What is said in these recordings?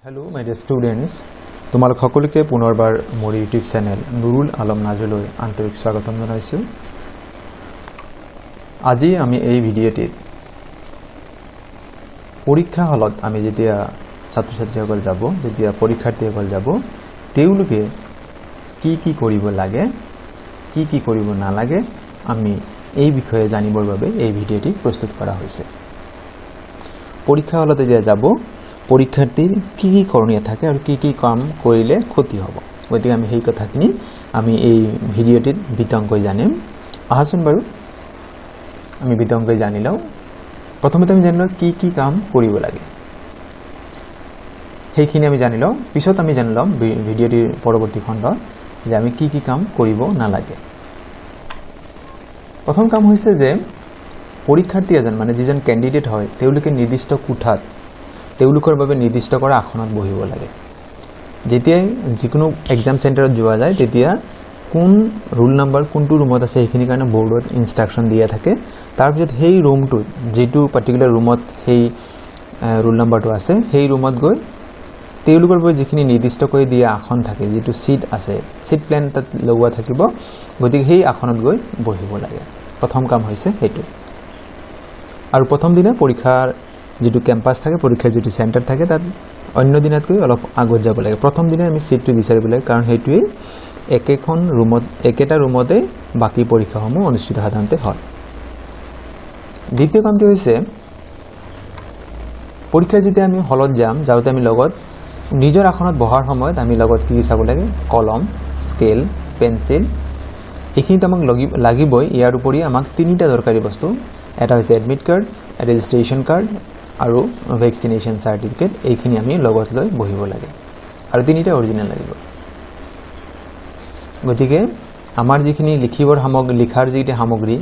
Hello my dear students, তোমালোক সকলোকে পুনৰবাৰ মোৰ ইউটিউব চেনেল নুৰুল আলম নাজলৈ আন্তৰিক স্বাগতম জনাইছো। আজি আমি এই ভিডিঅ'টিত পৰীক্ষা হলত আমি যেতিয়া ছাত্ৰ-ছাত্ৰীসকল যাব, যেতিয়া পৰীক্ষাৰ্থীসকল যাব, তেওঁলোকে কি কৰিব লাগে, কি কৰিব নালাগে, আমি এই বিষয়ে জানিবৰ বাবে এই ভিডিঅ'টি প্ৰস্তুত কৰা হৈছে। পৰীক্ষা হলত যেতিয়া যাব পৰীক্ষাৰ্থীৰ কি কৰণীয় থাকে আৰু কি কাম কৰিলে ক্ষতি হ'ব, গতিকে আমি সেই কথাখিনি আমি এই ভিডিঅ'টিত বিতংকৈ জানিম। আহাচোন বাৰু আমি বিতংকৈ জানি লওঁ। প্ৰথমতে আমি জানি লওঁ কি কাম কৰিব লাগে, সেইখিনি আমি জানি লওঁ। পিছত আমি জানি ল'ম ভিডিঅ'টিৰ পৰৱৰ্তী খণ্ডত যে আমি কি কাম কৰিব নালাগে। প্ৰথম কাম হৈছে যে পৰীক্ষাৰ্থী এজন মানে যিজন কেণ্ডিডেট হয় তেওঁলোকে নিৰ্দিষ্ট কোঠাত তেওঁলোকৰ বাবে নিৰ্দিষ্ট কৰা আসনত বহিব লাগে। যেতিয়াই যিকোনো এক্সাম চেণ্টাৰত যোৱা যায় তেতিয়া কোন ৰোল নাম্বাৰ কোনটো ৰুমত আছে সেইখিনি কাৰণে বৰ্ডত ইনষ্ট্ৰাকশ্যন দিয়া থাকে। তাৰপিছত সেই ৰুমটোত যিটো পাৰ্টিকুলাৰ ৰুমত সেই ৰোল নাম্বাৰটো আছে সেই ৰুমত গৈ তেওঁলোকৰ বাবে যিখিনি নিৰ্দিষ্ট কৰি দিয়া আসন থাকে, যিটো চিট আছে, চিট প্লেন তাত লগোৱা থাকিব, গতিকে সেই আসনত গৈ বহিব লাগে। প্ৰথম কাম হৈছে সেইটো। আৰু প্ৰথম দিনা পৰীক্ষাৰ যেটো কেম্পাস থাকে, পৰীক্ষাৰ যেটো সেন্টাৰ থাকে, তাত অন্য দিনতকৈ অলপ আগত যাব লাগে। প্ৰথম দিনা আমি সিটটো বিচাৰিব লাগে, কাৰণ হেতুৱে একেখন ৰুমত একেটা ৰুমতে বাকি পৰীক্ষাসমূহ অনুষ্ঠিত সাধাৰণতে হয়। দ্বিতীয় কামটো হৈছে পৰীক্ষাৰ যেতিয়া আমি হলত যাওঁতে আমি লগত নিজৰ আসনত বহাৰ সময়ত আমি লগত কি চাব লাগে, কলম, স্কেল, পেন্সিল, এইখিনিত আমাক লাগিবই। ইয়াৰ উপৰি আমাক তিনিটা দৰকাৰী বস্তু, এটা হৈছে এডমিট কাৰ্ড, ৰেজিষ্ট্ৰেশ্যন কাৰ্ড আৰু ভেকচিনেশ্যন চাৰ্টিফিকেট, এইখিনি আমি লগত লৈ বহিব লাগে আৰু তিনিটা অৰিজিনেল লাগিব। গতিকে আমাৰ যিখিনি লিখাৰ যিটো সামগ্ৰী,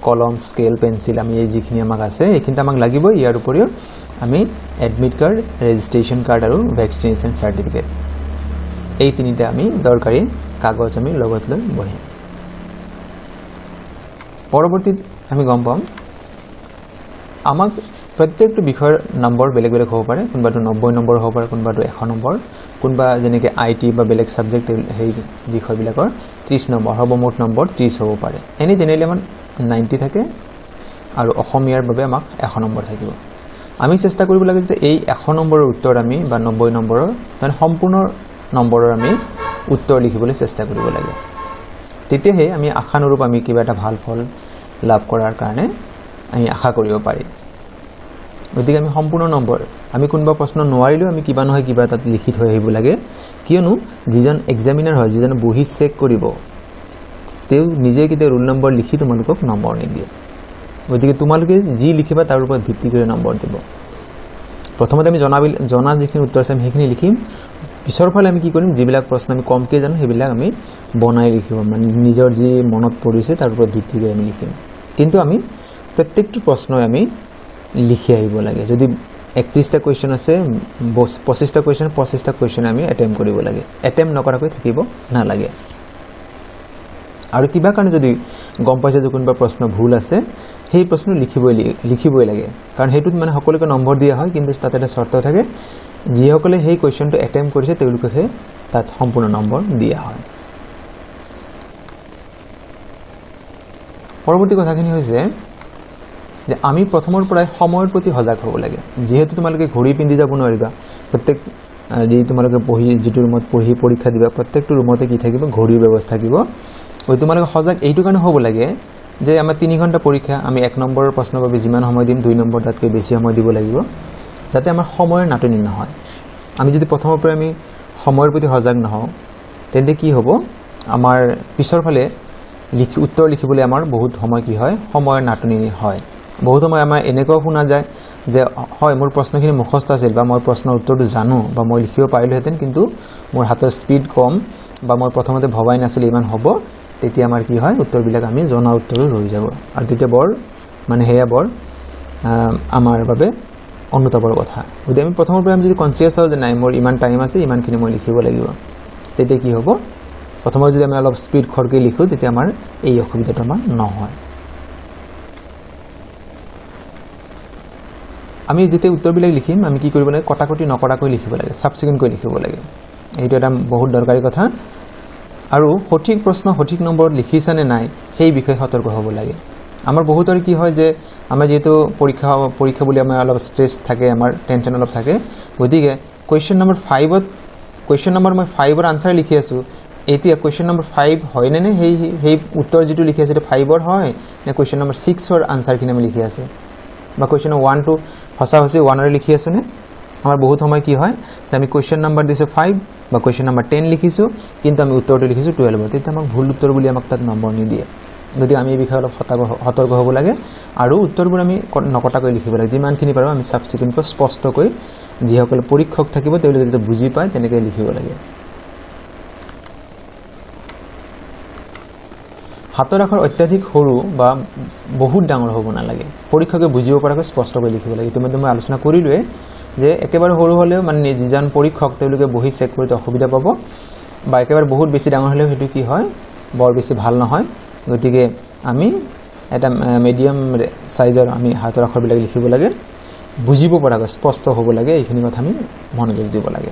কলম, স্কেল, পেন্সিল, আমি এই যিখিনি আমাক আছে এইখিনিত আমাক লাগিব। ইয়াৰ উপৰিও আমি এডমিট কাৰ্ড, ৰেজিষ্ট্ৰেশ্যন কাৰ্ড আৰু ভেকচিনেশ্যন চাৰ্টিফিকেট, এই তিনিটা আমি দৰকাৰী কাগজ আমি লগত লৈ বহিম। পৰৱৰ্তীত আমি গম পাম আমাক প্ৰত্যেকটো বিষয়ৰ নম্বৰ বেলেগ বেলেগ হ'ব পাৰে। কোনোবাটো 90 নম্বৰ হ'ব পাৰে, কোনোবাটো 100 নম্বৰ, কোনোবা যেনেকৈ আইটি বা বেলেগ ছাবজেক্ট সেই বিষয়বিলাকৰ 30 নম্বৰ হ'ব, মুঠ নম্বৰ 30 হ'ব পাৰে। এনে জেনেৰেলি আমাৰ 90 থাকে আৰু অসমীয়াৰ বাবে আমাক 100 নম্বৰ থাকিব। আমি চেষ্টা কৰিব লাগে যে এই 100 নম্বৰৰ উত্তৰ আমি বা 90 নম্বৰৰ মানে সম্পূৰ্ণ নম্বৰৰ আমি উত্তৰ লিখিবলৈ চেষ্টা কৰিব লাগে। তেতিয়াহে আমি আশানুৰূপ আমি কিবা এটা ভাল ফল লাভ কৰাৰ কাৰণে আমি আশা কৰিব পাৰি। গতিকে আমি সম্পূৰ্ণ নম্বৰ, আমি কোনোবা প্ৰশ্ন নোৱাৰিলেও আমি কিবা নহয় কিবা তাত লিখি থৈ আহিব লাগে, কিয়নো যিজন এক্সামিনাৰ হয়, যিজন বহি চেক কৰিব, তেওঁ নিজে কেতিয়া ৰোল নম্বৰ লিখি তোমালোকক নম্বৰ নিদিয়ে। গতিকে তোমালোকে যি লিখিবা তাৰ ওপৰত ভিত্তি কৰি নম্বৰ দিব। প্ৰথমতে আমি জনা যিখিনি উত্তৰ আছে আমি সেইখিনি লিখিম। পিছৰ ফালে আমি কি কৰিম, যিবিলাক প্ৰশ্ন আমি কমকৈ জানো সেইবিলাক আমি বনাই লিখিম, মানে নিজৰ যি মনত পৰিছে তাৰ ওপৰত ভিত্তি কৰি আমি লিখিম। কিন্তু আমি প্ৰত্যেকটো প্ৰশ্নই আমি লিখি আহিব লাগে। যদি 31টা কুৱেশ্যন আছে, 25টা কুৱেশ্যন, 25টা কুৱেশ্যন আমি এটেম্প কৰিব লাগে। এটেম্প নকৰাকৈ থাকিব নালাগে। আৰু কিবা কাৰণে যদি গম পাইছে যে কোনোবা প্ৰশ্ন ভুল আছে, সেই প্ৰশ্ন লিখিবই লাগে, কাৰণ সেইটোত মানে সকলোকে নম্বৰ দিয়া হয়। কিন্তু তাত এটা চৰ্ত থাকে, যিসকলে সেই কুৱেশ্যনটো এটেম্প কৰিছে তেওঁলোককহে তাত সম্পূৰ্ণ নম্বৰ দিয়া হয়। পৰৱৰ্তী কথাখিনি হৈছে যে আমি প্ৰথমৰ পৰাই সময়ৰ প্ৰতি সজাগ হ'ব লাগে। যিহেতু তোমালোকে ঘড়ী পিন্ধি যাব নোৱাৰিবা, প্ৰত্যেক যি তোমালোকে যিটো ৰুমত পঢ়ি পৰীক্ষা দিবা প্ৰত্যেকটো ৰুমতে কি থাকিব, ঘড়ীৰ ব্যৱস্থা থাকিব। গতিকে তোমালোকে সজাগ এইটো কাৰণে হ'ব লাগে যে আমাৰ 3 ঘণ্টা পৰীক্ষা, আমি 1 নম্বৰৰ প্ৰশ্নৰ বাবে যিমান সময় দিম 2 নম্বৰ তাতকৈ বেছি সময় দিব লাগিব, যাতে আমাৰ সময়ৰ নাটনি নহয়। আমি যদি প্ৰথমৰ পৰাই আমি সময়ৰ প্ৰতি সজাগ নহওঁ তেন্তে কি হ'ব, আমাৰ পিছৰ ফালে উত্তৰ লিখিবলৈ আমাৰ বহুত সময় কি হয়, সময়ৰ নাটনি হয়। বহুত সময় আমাৰ এনেকুৱাও শুনা যায় যে হয় মোৰ প্ৰশ্নখিনি মুখস্থ আছিল বা মই প্ৰশ্নৰ উত্তৰটো জানো বা মই লিখিব পাৰিলোহেঁতেন, কিন্তু মোৰ হাতৰ স্পীড কম বা মই প্ৰথমতে ভবাই নাছিলোঁ ইমান হ'ব, তেতিয়া আমাৰ কি হয় উত্তৰবিলাক আমি জনা উত্তৰো ৰৈ যাব। আৰু তেতিয়া সেয়া বৰ আমাৰ বাবে অনুতাপৰ কথা। গতিকে আমি প্ৰথমৰ পৰা আমি যদি কনচিয়াছ হওঁ যে নাই মোৰ ইমান টাইম আছে, ইমানখিনি মই লিখিব লাগিব, তেতিয়া কি হ'ব, প্ৰথমে যদি আমি অলপ স্পীড খৰকৈ লিখোঁ তেতিয়া আমাৰ এই অসুবিধাটো আমাৰ নহয়। আমি যেতিয়া উত্তৰবিলাক লিখিম আমি কি কৰিব লাগে কটাকটি নকৰাকৈ লিখিব লাগে সাবসিকুৱেন্টকৈ লিখিব লাগে এইটো এটা বহুত দৰকাৰী কথা আৰু সঠিক প্ৰশ্ন সঠিক নম্বৰত লিখিছানে নাই সেই বিষয়ে সতৰ্ক হ'ব লাগে আমাৰ বহুতৰ কি হয় যে আমাৰ যেটো পৰীক্ষা বুলি আমাৰ অলপ স্ট্ৰেছ থাকে আমাৰ টেনচন অলপ থাকে গতিকে কোৱেশ্চন নম্বৰ 5 ত কোৱেশ্চন নম্বৰ মই 5 ৰ আনসাৰ লিখি আছো এতিয়া কোৱেশ্চন নম্বৰ 5 হয় নে সেই উত্তৰ যেটো লিখি আছে 5 ৰ হয় নে কোৱেশ্চন নম্বৰ 6 ৰ আনসাৰ কিনে আমি লিখি আছে বা কোৱেশ্চন 1 টু হসা হসি 1 ৰ লিখি আছো নে আমাৰ বহুত সময় কি হয় যে আমি কোৱেশ্চন নম্বৰ দিছো 5 বা কোৱেশ্চন নম্বৰ 10 লিখিছো কিন্তু আমি উত্তৰটো লিখিছো 12 তেতিয়া আমাক ভুল উত্তৰ বুলি আমাক তাত নম্বৰ নিদিয়ে গতিকে আমি এই বিষয়ে অলপ সতৰ্ক হ'ব লাগে আৰু উত্তৰবোৰ আমি নকটাকৈ লিখিব লাগে যিমানখিনি পাৰো আমি সাবসিকুৱেন্টকৈ স্পষ্টকৈ যিসকল পৰীক্ষক থাকিব তেওঁলোকে যদি বুজি পায় তেনেকৈ লিখিব লাগে হাতৰ আখৰ অত্যাধিক সৰু বা বহুত ডাঙৰ হ'ব না লাগে পৰীক্ষকে বুজিব পৰাকৈ স্পষ্টকৈ লিখিব লাগে ইতিমধ্যে মই আলোচনা কৰিলোৱে যে একেবাৰে সৰু হলেও মানে যিজন পৰীক্ষক তেওঁলোকে বহি চেক কৰিতে অসুবিধা পাব বা একেবাৰে বহুত বেছি ডাঙৰ হলেও হেতু কি হয় বৰ বেছি ভাল নহয় গতিকে আমি এটা মিডিয়াম সাইজৰ আমি হাতৰ আখৰবিলাক লিখিব লাগে বুজিব পৰাকৈ স্পষ্ট হ'ব লাগে এইখিনি কথা আমি মনোযোগ দিব লাগে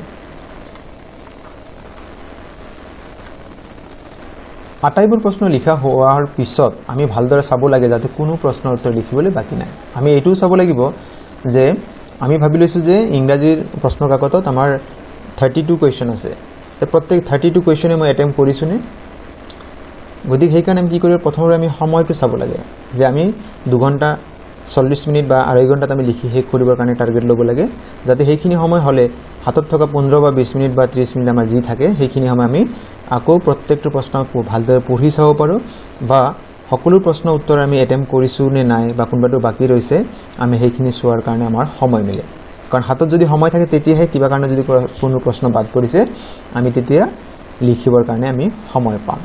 আটাইবোৰ প্ৰশ্ন লিখা হোৱাৰ পিছত আমি ভালদৰে চাব লাগে যাতে কোনো প্ৰশ্ন উত্তৰ লিখিবলৈ বাকি নাই আমি এইটো চাব লাগিব যে আমি ভাবি লৈছো যে ইংৰাজীৰ প্ৰশ্ন কাকতত আমাৰ 32 কোৱেশ্চন আছে প্ৰত্যেক 32 কোৱেশ্চনে মই এটেম্প কৰিছো নে গতিকে সেই কাৰণে আমি কি কৰিব প্ৰথমে আমি সময়টো চাব লাগে যে আমি 2 ঘণ্টা 40 মিনিট বা 2.5 ঘণ্টাত আমি লিখি শেষ কৰিবৰ কাৰণে টাৰ্গেট ল'ব লাগে যাতে সেইখিনি সময় হলে হাতত থকা 15 বা 20 মিনিট বা 30 মিনিট আমাৰ যি থাকে সেইখিনি সময় আমি আকৌ প্ৰত্যেকটো প্ৰশ্ন ভালদৰে পঢ়ি চাব পাৰো বা সকলো প্ৰশ্ন উত্তৰ আমি এটেম্প কৰিছো নে নাই বা কোনবাটো বাকি ৰৈছে আমি সেইখিনি চোৱাৰ কাৰণে আমাৰ সময় মিলে কাৰণ হাতত যদি সময় থাকে তেতিয়াহে কিবা কাৰণে যদি কোনো প্ৰশ্ন বাদ পৰিছে আমি তেতিয়া লিখিবৰ কাৰণে আমি সময় পাম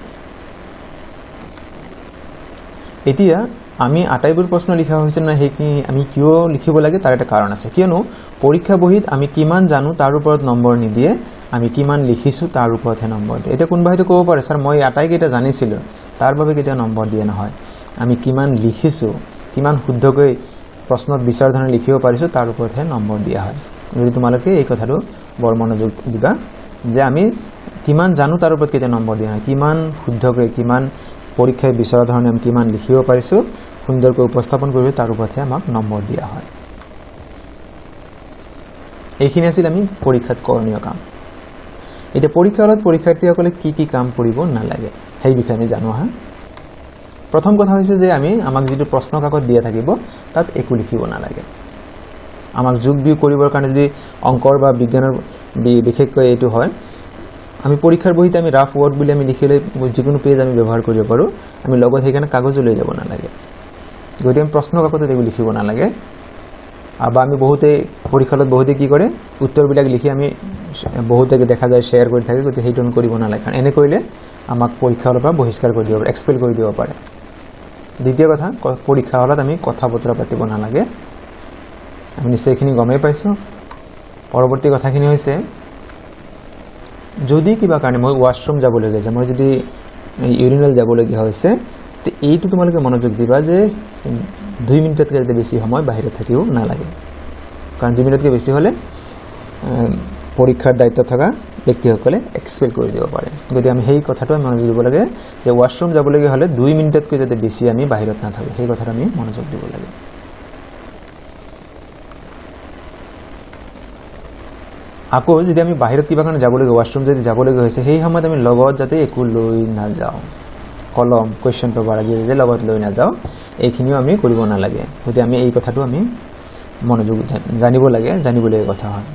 এতিয়া আমি আটাইবোৰ প্ৰশ্ন লিখা হৈছে না হেকি আমি কিয় লিখিব লাগে তাৰ এটা কাৰণ আছে কিয়নো পৰীক্ষা বহিত আমি কিমান জানো তাৰ ওপৰত নম্বৰ নিদিয়ে আমি কিমান লিখিছো তাৰ ওপৰতহে নম্বৰ দিয়ে এটা কোনবা হয়তো ক'ব পাৰে স্যাৰ মই আটাইকেইটা জানিছিলো তাৰ বাবে কেতিয়া নম্বৰ দিয়ে নহয় আমি কিমান লিখিছো কিমান শুদ্ধকৈ প্ৰশ্নত বিচাৰ ধৰণে লিখিব পাৰিছো তাৰ ওপৰতহে নম্বৰ দিয়া হয় যদি তোমালোকে এই কথাটো বৰ মনোযোগ দিবা যে আমি কিমান জানো তাৰ ওপৰত কেতিয়া নম্বৰ দিয়া হয় কিমান শুদ্ধকৈ কিমান পৰীক্ষায় বিচাৰ ধৰণে আমি কিমান লিখিব পাৰিছো সুন্দৰকৈ উপস্থাপন কৰিছো তাৰ ওপৰতহে আমাক নম্বৰ দিয়া হয় এইখিনি আছিল আমি পৰীক্ষাত কৰণীয় কাম এটা পৰীক্ষাত পৰীক্ষাৰ্থীসকলে কি কাম কৰিব নালাগে সেই বিষয়ে আমি জানো হা প্ৰথম কথা হৈছে যে আমি আমাক যেটো প্ৰশ্ন কাকত দিয়া থাকিব তাত একো লিখিব নালাগে আমাক যোগ বিয়োগ কৰিবৰ কাৰণে যদি অংকৰ বা বিজ্ঞানৰ বিশেষকৈ এটো হয় আমি পৰীক্ষাৰ বহিতে আমি ৰাফ ওয়াৰ্ড বুলি আমি লিখিলে যিকোনো পেজ আমি ব্যৱহাৰ কৰিব পাৰো আমি লগত হেকানে কাগজ লৈ যাব নালাগে গতিকে প্ৰশ্ন কাকতত একো লিখিব নালাগে আবা আমি বহুতে পৰীক্ষাত বহুতে কি কৰে উত্তৰবিলাক লিখি আমি বহুতে দেখা যায় শেয়াৰ কৰি থাকে গতি হেইটন কৰিব নালাগে কাৰণ এনে কৰিলে আমাক পৰীক্ষাৰ পৰা বহিষ্কাৰ কৰি দিব এক্সপেল কৰি দিব পাৰে দ্বিতীয় কথা পৰীক্ষা হলত আমি কথা বতৰা পাতিব নালাগে আমি নিশ্চয়খিনি গমে পাইছো পৰৱৰ্তী কথাখিনি হৈছে যদি কিবা কাৰণে মই ওয়াশৰুম যাব লাগে যে মই যদি ইউৰিনেল যাব লাগে হৈছে তে এইটো তোমালোকে মনোযোগ দিবা যে 2 মিনিটতকৈ বেছি সময় বাহিৰত থাকিব নালাগে কাৰণ 2 মিনিটতকৈ বেছি হলে পৰীক্ষাৰ দায়িত্ব থকা ব্যক্তিসকলে এক্সপেল কৰি দিব পাৰে যদি আমি সেই কথাটো মনোযোগ দিব লাগে যে ওয়াশৰুম যাব লাগে হলে 2 মিনিটতকৈ যাতে বেছি আমি বাহিৰত না থাকো সেই কথাটো আমি মনোযোগ দিব লাগে আকৌ যদি আমি বাহিৰত কিবা কাৰণে যাব লাগে ওয়াশৰুম যদি যাব লাগে হৈছে সেই সময়ত আমি লগত যাতে একো লৈ না যাও কলম কোৱেশ্চন পেপাৰ যে লগত লৈ না যাও এইখিনিও আমি কৰিব নালাগে গতি আমি এই কথাটো আমি মনোযোগ জানিব লাগে জানিবলৈ কথা হয়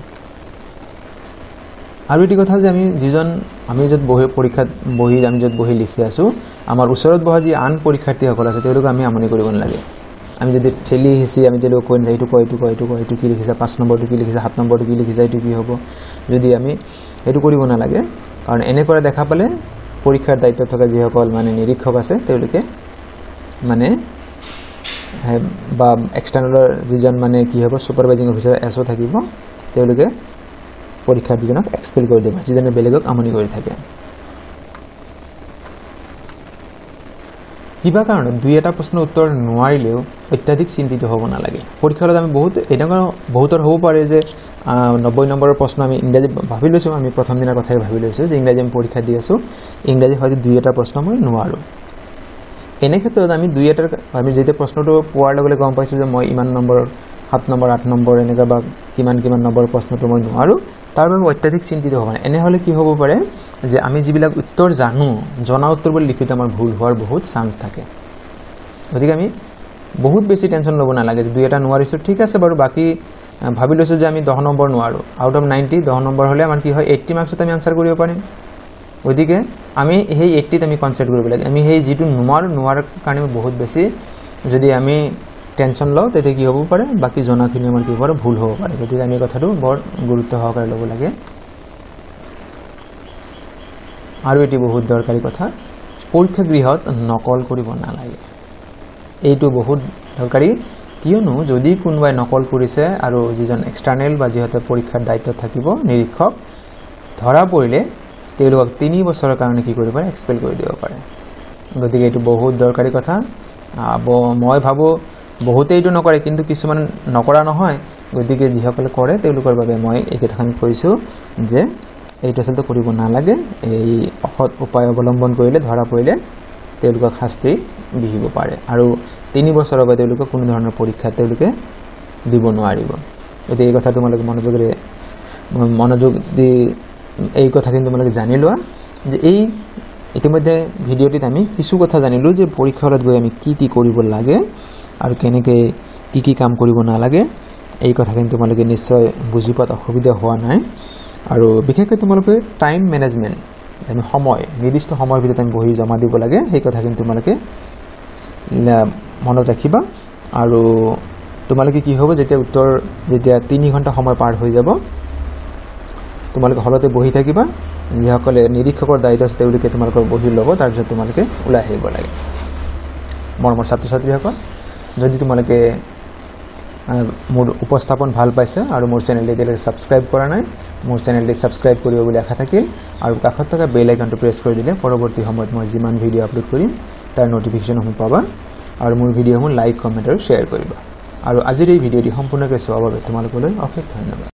আৰু এটি কথা যে আমি যত বহি পৰীক্ষাত বহি আমি যত বহি লিখি আছো আমাৰ ওচৰত বহা যি আন পৰীক্ষাৰ্থীসকল আছে তেওঁলোক আমি আমনি কৰিব নালাগে আমি যদি ঠেলি হিসি আমি তেলো কই না এটো কয়টো কি লিখিছা 5 নম্বৰটো কি লিখিছা 7 নম্বৰটো কি লিখিছা এটো কি হ'ব যদি আমি এটো কৰিব নালাগে কাৰণ এনে কৰা দেখা পালে পৰীক্ষাৰ দায়িত্ব থকা যি সকল মানে নিৰীক্ষক আছে তেওঁলোকে মানে বা এক্সটাৰ্নালৰ যিজন মানে কি হ'ব সুপাৰভাইজিং অফিচাৰ এসও থাকিব তেওঁলোকে পৰীক্ষাৰ্থীজনক এক্সপেল কৰি দিব যিজনে বেলেগক আমনি কৰি থাকে কিবা কাৰণত দুই এটা প্ৰশ্ন উত্তৰ নোৱাৰিলেও অত্যাধিক চিন্তিত হ'ব নালাগে পৰীক্ষা হলত আমি বহুতৰ হ'ব পাৰে যে 90 নম্বৰৰ প্ৰশ্ন আমি ইংৰাজী ভাবি লৈছো আমি প্ৰথম দিনৰ কথাই ভাবি লৈছো যে ইংৰাজী আমি পৰীক্ষা দি আছো ইংৰাজী হয়তো দুই এটা প্ৰশ্ন মই নোৱাৰো এনে ক্ষেত্ৰত আমি দুই এটাৰ আমি যেতিয়া প্ৰশ্নটো পোৱাৰ লগে লগে গম পাইছো যে মই ইমান নম্বৰ 7 নম্বৰ 8 নম্বৰ এনেকা বা কিমান নম্বৰ প্ৰশ্নটো মই নোৱাৰো তাৰ বাবে অত্যাধিক চিন্তিত হ'ব না এনে হলে কি হ'ব পাৰে যে আমি যিবিলাক উত্তৰ জনা উত্তৰবোৰ লিখিত আমাৰ ভুল হোৱাৰ বহুত চান্স থাকে গতিকে আমি বহুত বেছি টেনচন ল'ব নালাগে যে দুই এটা নোৱাৰিছো ঠিক আছে বাৰু বাকি ভাবি লৈছো যে আমি 10 নম্বৰ নোৱাৰো আউট অফ 90 10 নম্বৰ হলে আমাৰ কি হয় 80 মাৰ্কছত আমি আনসাৰ কৰিব পাৰিম গতিকে আমি এই 80 ত আমি কনসেন্ট্ৰেট কৰিব লাগে আমি এই যেটো নোৱাৰাৰ কাৰণে বহুত বেছি যদি আমি টেনশন লও তেতে কি হ'ব পাৰে বাকি জনাখিনি আমাৰ কি পাৰে ভুল হ'ব পাৰে গতিকে আমি কথাটো বৰ গুৰুত্ব সহকাৰে ল'ব লাগে আৰু এটি বহুত দৰকাৰী কথা পৰীক্ষা গৃহত নকল কৰিব নালাগে এইটো বহুত দৰকাৰী কিয়নো যদি কোনোবাই নকল কৰিছে আৰু যিজন এক্সটাৰ্নেল বা যিহতে পৰীক্ষাৰ দায়িত্ব থাকিব নিৰীক্ষক ধৰা পৰিলে তেওঁলোকক 3 বছৰৰ কাৰণে কি কৰিব পাৰে এক্সপেল কৰি দিব পাৰে গতিকে এইটো বহুত দৰকাৰী কথা মই ভাবো বহুতে এইটো নকৰে কিন্তু কিছুমান নকৰা নহয় গতিকে যিসকলে কৰে তেওঁলোকৰ বাবে মই এই কথাখিনি কৈছো যে এইটো আচলতে কৰিব নালাগে এই অসৎ উপায় অৱলম্বন কৰিলে ধৰা পৰিলে তেওঁলোকক শাস্তি বিহিব পাৰে আৰু 3 বছৰৰ বাবে তেওঁলোকক কোনো ধৰণৰ পৰীক্ষা তেওঁলোকে দিব নোৱাৰিব গতিকে এই কথা তোমালোকে মনোযোগ দি এই কথা কিন্তু তোমালোকে জানি লোৱা যে এই ইতিমধ্যে ভিডিওটিত আমি কিছু কথা জানিলো যে পৰীক্ষা হলত গৈ আমি কি কৰিব লাগে আৰু কেনেকৈ কি কাম কৰিব নালাগে এই কথা কিন্তু তোমালোকে নিশ্চয় বুজি পোৱাত অসুবিধা হোৱা নাই আৰু বিশেষকৈ তোমালোকে টাইম মেনেজমেন্ট আমি সময় নিৰ্দিষ্ট সময়ৰ ভিতৰত আমি বহি জমা দিব লাগে সেই কথা কিন্তু তোমালোকে মনত ৰাখিবা আৰু তোমালোকে কি হ'ব যেতিয়া 3 ঘণ্টা সময় পাৰ হৈ যাব তোমালোকে হলতে বহি থাকিবা যিসকলে নিৰীক্ষকৰ দায়িত্ব আছে তেওঁলোকে তোমালোকৰ বহি ল'ব তাৰ পিছত তোমালোকে ওলাই আহিব লাগে মৰমৰ ছাত্ৰ-ছাত্ৰীসকল যদি তোমালোকে মোৰ উপস্থাপন ভাল পাইছে আৰু মোৰ চেনেলটি সাবস্ক্ৰাইব কৰা নাই মোৰ চেনেলটি সাবস্ক্ৰাইব কৰিব বুলি আশা থাকিল আৰু কাষত থকা বেল আইকনটো প্ৰেছ কৰি দিলে পৰৱৰ্তী সময়ত মই যিমান ভিডিও আপলোড কৰিম তাৰ নটিফিকেশন সমূহ পাবা আৰু মোৰ ভিডিওসমূহ লাইক কমেন্ট আৰু শেয়াৰ কৰিবা আৰু আজিৰ এই ভিডিওটি সম্পূৰ্ণকৈ চোৱাৰ বাবে তোমালোকলৈ অশেষ ধন্যবাদ